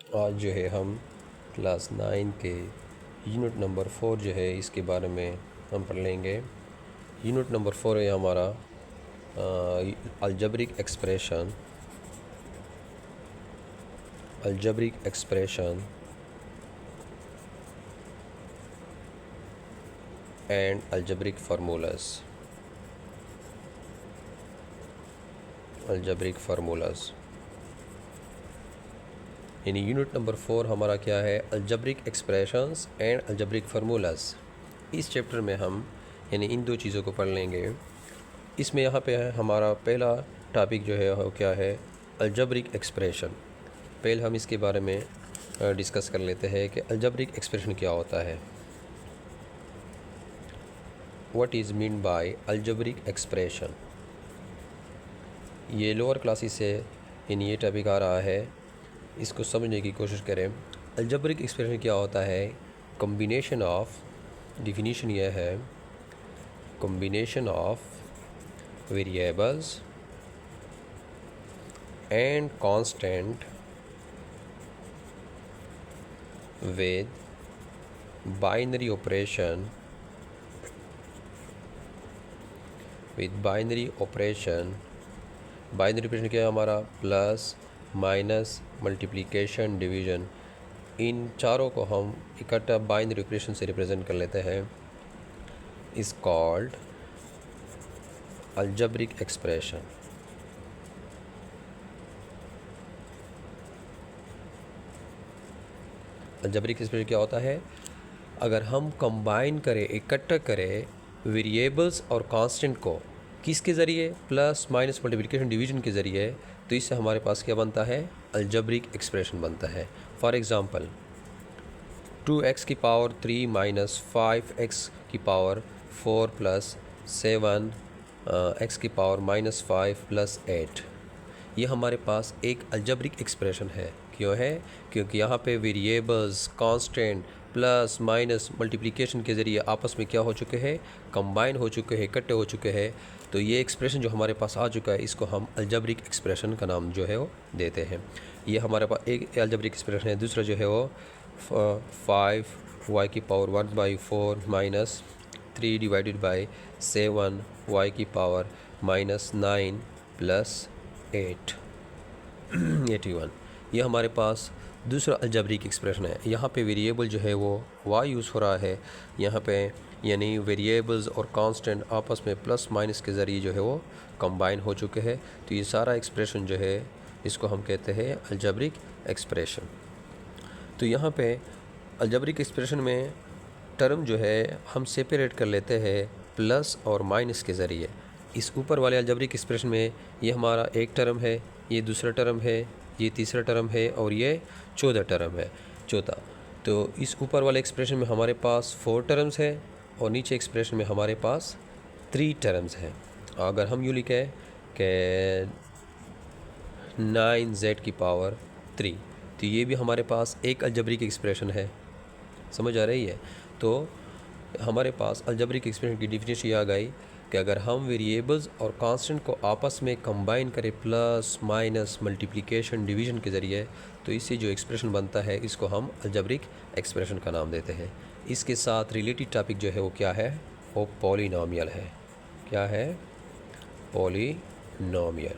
आज जो है हम क्लास 9 के यूनिट नंबर 4 जो है इसके बारे में हम पढ़ लेंगे। यूनिट नंबर 4 है हमारा algebraic expression and algebraic formulas. यानी यूनिट नंबर 4 हमारा क्या है, algebraic expressions and algebraic formulas. इस चैप्टर में हम यानी इन दो चीज़ों को पढ़ लेंगे। इसमें यहाँ पे है हमारा पहला टॉपिक जो है वो क्या है, अलजेब्रिक एक्सप्रेशन। पहले हम इसके बारे में डिस्कस कर लेते हैं कि अलजेब्रिक एक्सप्रेशन क्या होता है। What is mean by algebraic expression. ये लोअर क्लासेस से यानी ये टॉपिक आ रहा है, इसको समझने की कोशिश करें। अलजेब्रिक एक्सप्रेशन क्या होता है, कॉम्बिनेशन ऑफ, डिफिनीशन यह है, combination of variables and constant with binary operation binary operation क्या है हमारा, प्लस माइनस मल्टीप्लिकेशन डिवीज़न। इन चारों को हम इकट्ठा बाइनरी ऑपरेशन से रिप्रेजेंट कर लेते हैं। Is called algebraic expression. Algebraic expression क्या होता है, अगर हम कंबाइन करें, इकट्ठा करें वेरिएबल्स और कांस्टेंट को, किसके ज़रिए, प्लस माइनस मल्टीप्लिकेशन डिवीज़न के ज़रिए, तो इससे हमारे पास क्या बनता है, अलजेब्रिक एक्सप्रेशन बनता है। फॉर एग्ज़ाम्पल 2x की पावर 3 माइनस 5x की पावर 4 प्लस 7 x की पावर माइनस 5 प्लस 8। ये हमारे पास एक अलजेब्रिक एक्सप्रेशन है। क्यों है, क्योंकि यहाँ पे variables, constant, plus minus multiplication के ज़रिए आपस में क्या हो चुके हैं, कंबाइन हो चुके हैं, इकट्ठे हो चुके हैं। तो ये एक्सप्रेशन जो हमारे पास आ चुका है, इसको हम अलजेब्रिक एक्सप्रेशन का नाम जो है वो देते हैं। ये हमारे पास एक अलजेब्रिक एक्सप्रेशन है। दूसरा जो है वो 5y की power 1/4 minus 3 divided by 7y की पावर माइनस 9 प्लस 8 81। ये हमारे पास दूसरा अलजेब्रिक एक्सप्रेशन है। यहाँ पे वेरिएबल जो है वो y यूज़ हो रहा है यहाँ पे, यानी वेरिएबल्स और कांस्टेंट आपस में प्लस माइनस के ज़रिए जो है वो कंबाइन हो चुके हैं। तो ये सारा एक्सप्रेशन जो है इसको हम कहते हैं अलजेब्रिक एक्सप्रेशन। तो यहाँ पे अलजेब्रिक एक्सप्रेशन में टर्म जो है हम सेपरेट कर लेते हैं प्लस और माइनस के ज़रिए। इस ऊपर वाले अलजेब्रिक एक्सप्रेशन में ये हमारा एक टर्म है, ये दूसरा टर्म है, ये तीसरा टर्म है और ये चौथा टर्म है, चौथा। तो इस ऊपर वाले एक्सप्रेशन में हमारे पास 4 टर्म्स है और नीचे एक्सप्रेशन में हमारे पास 3 टर्म्स हैं। अगर हम यूँ लिखें कि 9z की पावर 3, तो ये भी हमारे पास एक अलजेब्रिक एक्सप्रेशन है। समझ आ रही है। तो हमारे पास अलजेब्रिक एक्सप्रेशन की डिफिनेशन आ गई कि अगर हम वेरिएबल्स और कांस्टेंट को आपस में कंबाइन करें प्लस माइनस मल्टीप्लिकेशन डिवीज़न के ज़रिए, तो इससे जो एक्सप्रेशन बनता है इसको हम अलजेब्रिक एक्सप्रेशन का नाम देते हैं। इसके साथ रिलेटेड टॉपिक जो है वो क्या है, वो पॉलिनोमियल है। क्या है, पॉलिनोमियल।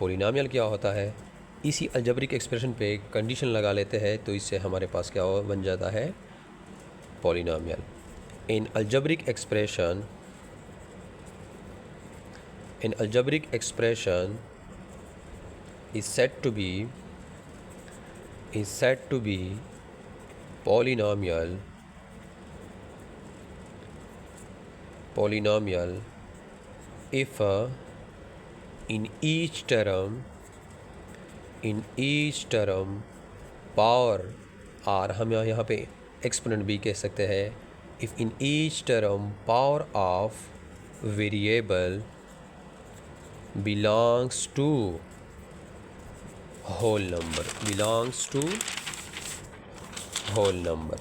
पॉलिनोमियल क्या होता है, इसी अलजेब्रिक एक्सप्रेशन पे कंडीशन लगा लेते हैं तो इससे हमारे पास क्या बन जाता है, polynomial. In algebraic expression is said to be polynomial if in each term power, और हम यहाँ पे एक्सपोनेंट भी कह सकते हैं, if in each term power of variable belongs to whole number।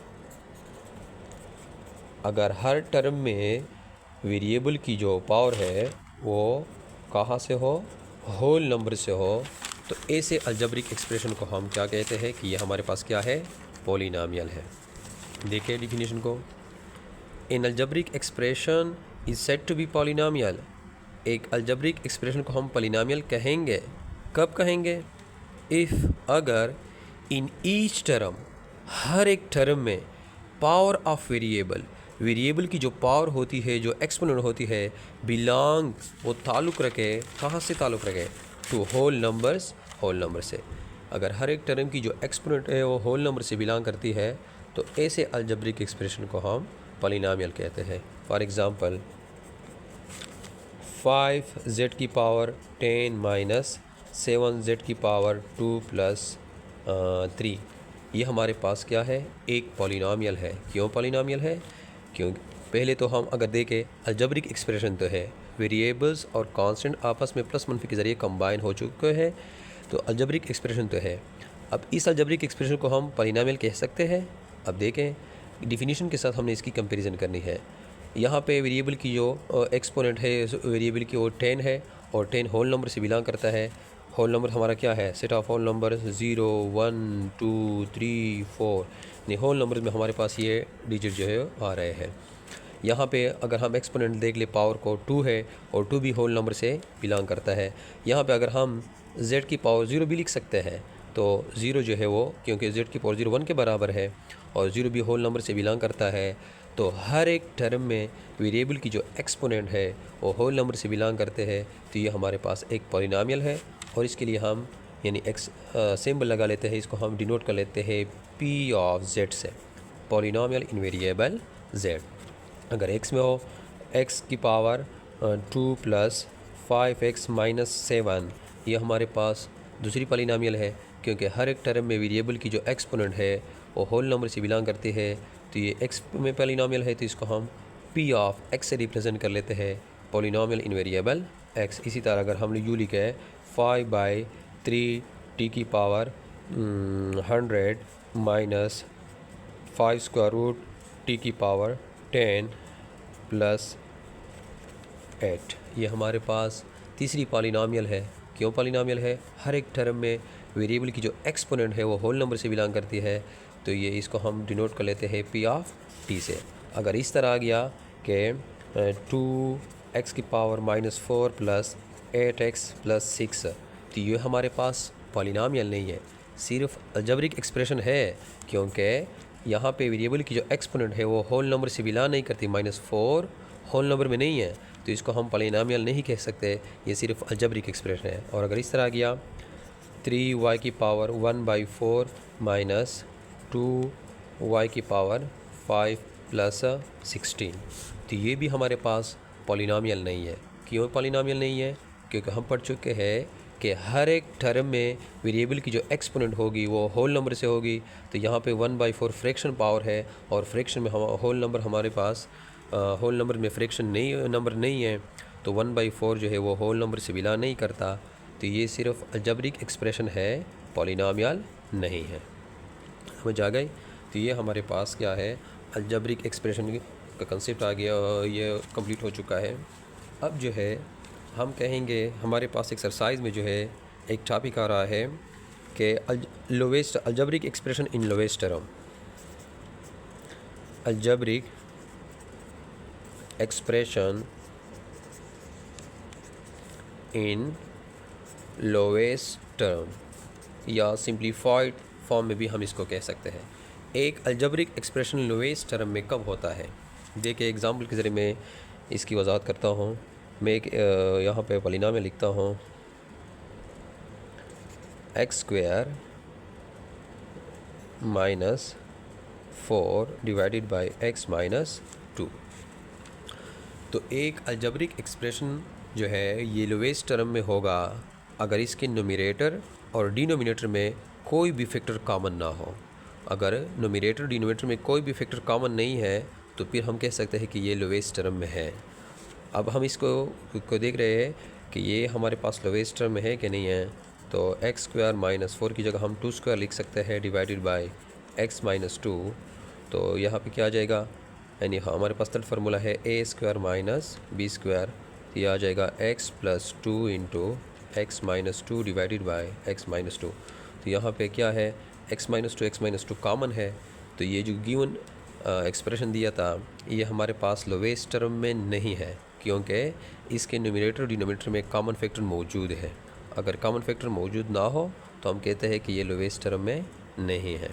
अगर हर टर्म में वेरिएबल की जो पावर है वो कहाँ से हो, होल नंबर से हो, तो ऐसे अलजेब्रिक एक्सप्रेशन को हम क्या कहते हैं कि ये हमारे पास क्या है, पॉलिनॉमियल है। देखिए डिफिनीशन को, an algebraic expression is said to be polynomial. एक अलजेब्रिक एक्सप्रेशन को हम पॉलिनॉमियल कहेंगे, कब कहेंगे, इफ़ अगर इन ईच टर्म, हर एक टर्म में पावर ऑफ वेरिएबल की जो पावर होती है, जो एक्सपोनेंट होती है, बिलोंग, वो ताल्लुक़ रखे, कहाँ से ताल्लुक़ रखे, टू होल नंबर से। अगर हर एक टर्म की जो एक्सपोनेंट है वो होल नंबर से बिलोंग करती है तो ऐसे अलजेब्रिक एक्सप्रेशन को हम पॉलिनॉमियल कहते हैं। फॉर एग्ज़ाम्पल 5z की पावर 10 माइनस 7z की पावर 2 प्लस 3, ये हमारे पास क्या है, एक पॉलिनॉमियल है। क्यों पॉलिनॉमियल है, क्योंकि पहले तो हम अगर देखें अलजेब्रिक एक्सप्रेशन तो है, वेरिएबल्स और कांस्टेंट आपस में प्लस मनफी के ज़रिए कंबाइन हो चुके हैं, तो अलजेब्रिक एक्सप्रेशन तो है। अब इस अलजेब्रिक एक्सप्रेशन को हम पॉलिनॉमियल कह सकते हैं। अब देखें डिफिनीशन के साथ हमने इसकी कंपैरिजन करनी है। यहाँ पे वेरिएबल की जो एक्सपोनेंट है वेरिएबल की वो 10 है और 10 होल नंबर से बिलोंग करता है। होल नंबर हमारा क्या है, सेट ऑफ होल नंबर 0 1 2 3 4, नहीं होल नंबर में हमारे पास ये डिजिट जो है आ रहे हैं। यहाँ पे अगर हम एक्सपोनेंट देख ले पावर को 2 है और 2 भी होल नंबर से बिलोंग करता है। यहाँ पे अगर हम z की पावर 0 भी लिख सकते हैं, तो 0 जो है वो, क्योंकि z की पावर 0 1 के बराबर है और 0 भी होल नंबर से बिलोंग करता है, तो हर एक टर्म में वेरिएबल की जो एक्सपोनेंट है वो होल नंबर से बिलोंग करते हैं, तो ये हमारे पास एक पॉलिनॉमियल है। और इसके लिए हम यानी एक्स सिंबल लगा लेते हैं, इसको हम डिनोट कर लेते हैं p ऑफ z से, पॉलिनॉमियल इन वेरिएबल z। अगर x में हो x की पावर 2 प्लस 5x माइनस 7, ये हमारे पास दूसरी पॉलिनॉमियल है, क्योंकि हर एक टर्म में वेरिएबल की जो एक्सपोनेंट है वो होल नंबर से बिलोंग करती है, तो ये x में पॉलिनॉमियल है, तो इसको हम p ऑफ x से रिप्रेजेंट कर लेते हैं, पॉलिनॉमियल इन वेरिएबल x। इसी तरह अगर हमने यू लिखा है 5/3 t की power 100 minus 5 square root t की पावर 10 प्लस 8, ये हमारे पास तीसरी पॉलिनॉमियल है। क्यों पॉलिनॉमियल है, हर एक टर्म में वेरिएबल की जो एक्सपोनेंट है वो होल नंबर से बिलोंग करती है, तो ये इसको हम डिनोट कर लेते हैं p ऑफ t से। अगर इस तरह आ गया कि 2x की पावर -4 प्लस 8x प्लस 6, तो ये हमारे पास पॉलिनॉमियल नहीं है, सिर्फ अलजेब्रिक एक्सप्रेशन है, क्योंकि यहाँ पे वेरिएबल की जो एक्सपोनेंट है वो होल नंबर से बिलोंग नहीं करती, -4 होल नंबर में नहीं है, तो इसको हम पॉलिनॉमियल नहीं कह सकते, ये सिर्फ अलजेब्रिक एक्सप्रेशन है। और अगर इस तरह आ गया 3y की पावर 1/4 माइनस 2y की पावर 5 प्लस 16, तो ये भी हमारे पास पॉलिनॉमियल नहीं है। क्यों पॉलिनॉमियल नहीं है, क्योंकि हम पढ़ चुके हैं कि हर एक टर्म में वेरिएबल की जो एक्सपोनेंट होगी वो होल नंबर से होगी, तो यहाँ पे 1/4 फ्रैक्शन पावर है और फ्रैक्शन में हम होल नंबर हमारे पास होल नंबर में फ्रैक्शन नंबर नहीं है, तो 1/4 जो है वो होल नंबर से बिलोंग नहीं करता, तो ये सिर्फ अलजेब्रिक एक्सप्रेशन है, पॉलिनॉमियल नहीं है। समझ आ गई, तो ये हमारे पास क्या है, अलजेब्रिक एक्सप्रेशन का कंसेप्ट आ गया, ये कंप्लीट हो चुका है। अब जो है हम कहेंगे हमारे पास एक्सरसाइज में जो है एक टॉपिक आ रहा है कि lowest algebraic expression in lowest term, algebraic expression in lowest term, या सिंप्लीफाइड फॉर्म में भी हम इसको कह सकते हैं। एक अलजेब्रिक एक्सप्रेशन लोवेस्ट टर्म में कब होता है, देखिए एग्जांपल के ज़रिए मैं इसकी वजाहत करता हूँ। मैं एक यहाँ पे पॉलिनॉमियल लिखता हूँ x² minus 4 divided by x minus 2। तो एक अलजेब्रिक एक्सप्रेशन जो है ये लोवेस्ट टर्म में होगा अगर इसके न्यूमरेटर और डिनोमिनेटर में कोई भी फैक्टर कॉमन ना हो। अगर न्यूमरेटर डिनोमिनेटर में कोई भी फैक्टर कॉमन नहीं है तो फिर हम कह सकते हैं कि ये लोवेस्ट टर्म में है। अब हम इसको देख रहे हैं कि ये हमारे पास लोवेस्ट टर्म में है कि नहीं है, तो x² माइनस 4 की जगह हम 2² लिख सकते हैं डिवाइडेड बाय x माइनस 2। तो यहाँ पे क्या आ जाएगा, यानी हमारे पास थर्ड फार्मूला है a² माइनस b², तो ये आ जाएगा x plus 2 into x minus two divided by x minus two. तो यहाँ पे क्या है, एक्स माइनस टू कॉमन है, तो ये जो गिवन एक्सप्रेशन दिया था ये हमारे पास लोवेस्ट टर्म में नहीं है, क्योंकि इसके न्यूमरेटर और डिनोमिनेटर में कॉमन फैक्टर मौजूद है। अगर कॉमन फैक्टर मौजूद ना हो तो हम कहते हैं कि ये लोवेस्ट टर्म में नहीं है।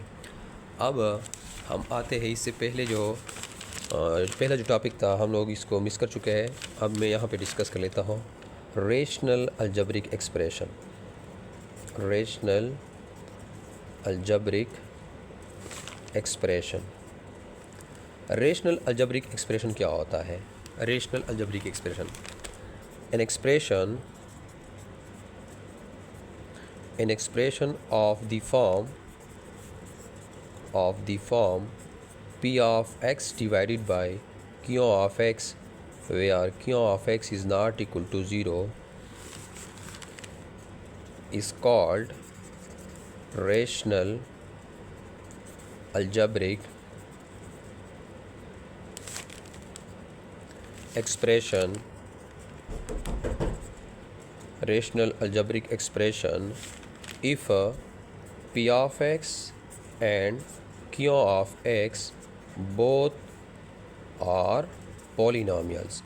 अब हम आते हैं इससे पहले जो पहला जो टॉपिक था हम लोग इसको मिस कर चुके हैं। अब मैं यहाँ पे डिस्कस कर लेता हूँ rational algebraic expression. Rational algebraic expression, rational algebraic expression क्या होता है? Rational algebraic expression an expression of the form p of x divided by q of x where q of x is not equal to 0 is called rational algebraic expression. Rational algebraic expression if p of x and q of x both are polynomials.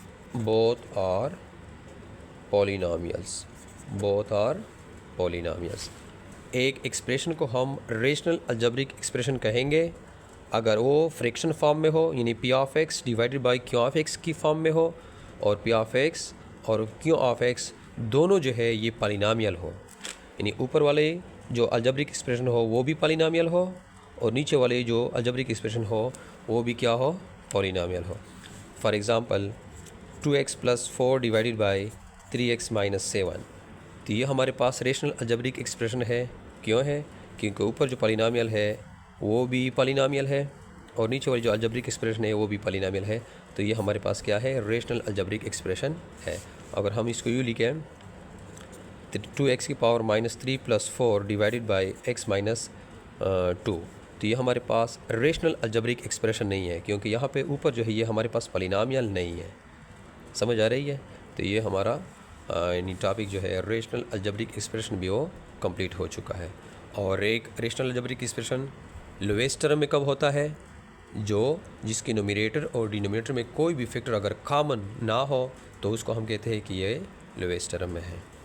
एक expression को हम rational algebraic expression कहेंगे अगर वो fraction form में हो, यानी P of x divided by Q of x की फॉर्म में हो, और पी ऑफ एक्स और क्यू ऑफ एक्स दोनों जो है ये पॉलिनॉमियल हो, यानी ऊपर वाले जो अलजेब्रिक एक्सप्रेशन हो वो भी पॉलिनॉमियल हो और नीचे वाले जो अलजेब्रिक एक्सप्रेशन हो वो भी क्या हो, पॉलिनॉमियल हो। For example 2x + 4 divided by 3x - 7, तो ये हमारे पास रेशनल अलजेब्रिक एक्सप्रेशन है। क्यों है? क्योंकि ऊपर जो पॉलिनॉमियल है वो भी पॉलिनॉमियल है और नीचे वाली जो अलजेब्रिक एक्सप्रेशन है वो भी पॉलिनॉमियल है। तो ये हमारे पास क्या है, रेशनल अलजेब्रिक एक्सप्रेशन है। अगर हम इसको यूँ लिखें तो 2x की पावर -3 + 4 डिवाइडेड बाई x - 2, तो ये हमारे पास रेशनल अलजेब्रिक एक्सप्रेशन नहीं है, क्योंकि यहाँ पे ऊपर जो है ये हमारे पास पॉलिनॉमियल नहीं है। समझ आ रही है? तो ये हमारा यानी टॉपिक जो है रेशनल अलजेब्रिक एक्सप्रेशन भी वो कंप्लीट हो चुका है। और एक rational algebraic expression lowest term में कब होता है? जिसके न्यूमरेटर और डिनोमिनेटर में कोई भी फैक्टर अगर कॉमन ना हो तो उसको हम कहते हैं कि ये लोवेस्ट टर्म में है।